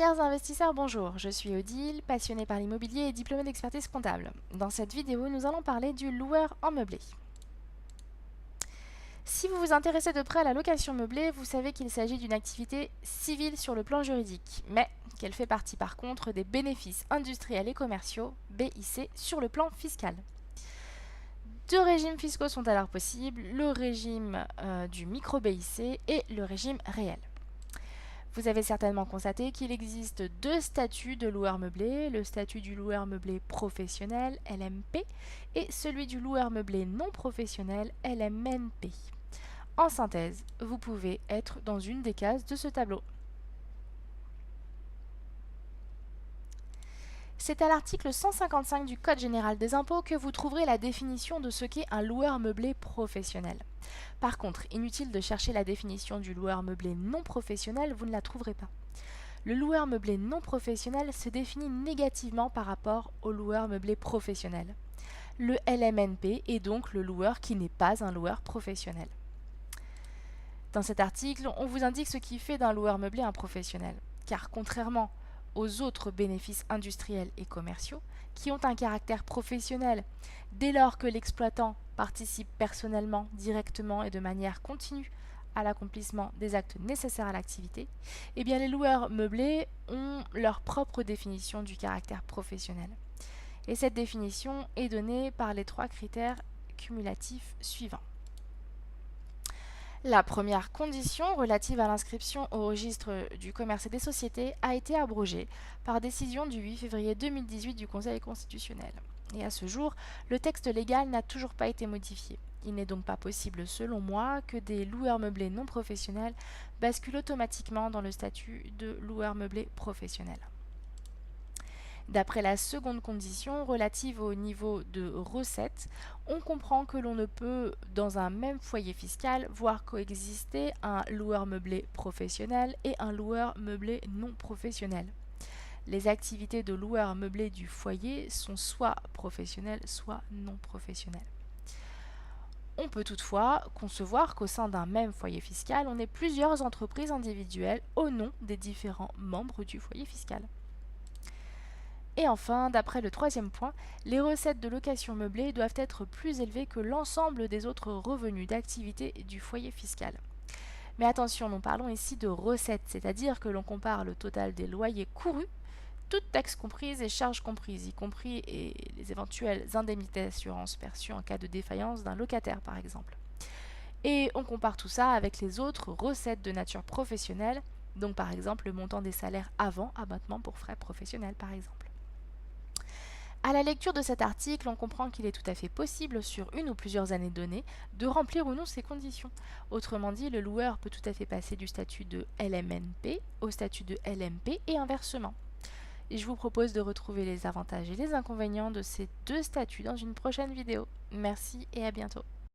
Chers investisseurs, bonjour, je suis Odile, passionnée par l'immobilier et diplômée d'expertise comptable. Dans cette vidéo, nous allons parler du loueur en meublé. Si vous vous intéressez de près à la location meublée, vous savez qu'il s'agit d'une activité civile sur le plan juridique, mais qu'elle fait partie par contre des bénéfices industriels et commerciaux, BIC, sur le plan fiscal. Deux régimes fiscaux sont alors possibles, le régime du micro-BIC et le régime réel. Vous avez certainement constaté qu'il existe deux statuts de loueur meublé, le statut du loueur meublé professionnel, LMP, et celui du loueur meublé non professionnel, LMNP. En synthèse, vous pouvez être dans une des cases de ce tableau. C'est à l'article 155 du Code général des impôts que vous trouverez la définition de ce qu'est un loueur meublé professionnel. Par contre, inutile de chercher la définition du loueur meublé non professionnel, vous ne la trouverez pas. Le loueur meublé non professionnel se définit négativement par rapport au loueur meublé professionnel. Le LMNP est donc le loueur qui n'est pas un loueur professionnel. Dans cet article, on vous indique ce qui fait d'un loueur meublé un professionnel, car contrairement aux autres bénéfices industriels et commerciaux, qui ont un caractère professionnel dès lors que l'exploitant participe personnellement, directement et de manière continue à l'accomplissement des actes nécessaires à l'activité, eh bien les loueurs meublés ont leur propre définition du caractère professionnel. Et cette définition est donnée par les trois critères cumulatifs suivants. La première condition relative à l'inscription au registre du commerce et des sociétés a été abrogée par décision du 8 février 2018 du Conseil constitutionnel. Et à ce jour, le texte légal n'a toujours pas été modifié. Il n'est donc pas possible, selon moi, que des loueurs meublés non professionnels basculent automatiquement dans le statut de loueur meublé professionnel. D'après la seconde condition relative au niveau de recettes, on comprend que l'on ne peut, dans un même foyer fiscal, voir coexister un loueur meublé professionnel et un loueur meublé non professionnel. Les activités de loueur meublé du foyer sont soit professionnelles, soit non professionnelles. On peut toutefois concevoir qu'au sein d'un même foyer fiscal, on ait plusieurs entreprises individuelles au nom des différents membres du foyer fiscal. Et enfin, d'après le troisième point, les recettes de location meublée doivent être plus élevées que l'ensemble des autres revenus d'activité du foyer fiscal. Mais attention, nous parlons ici de recettes, c'est-à-dire que l'on compare le total des loyers courus, toutes taxes comprises et charges comprises, y compris et les éventuelles indemnités d'assurance perçues en cas de défaillance d'un locataire par exemple. Et on compare tout ça avec les autres recettes de nature professionnelle, donc par exemple le montant des salaires avant abattement pour frais professionnels par exemple. À la lecture de cet article, on comprend qu'il est tout à fait possible, sur une ou plusieurs années données, de remplir ou non ces conditions. Autrement dit, le loueur peut tout à fait passer du statut de LMNP au statut de LMP et inversement. Et je vous propose de retrouver les avantages et les inconvénients de ces deux statuts dans une prochaine vidéo. Merci et à bientôt.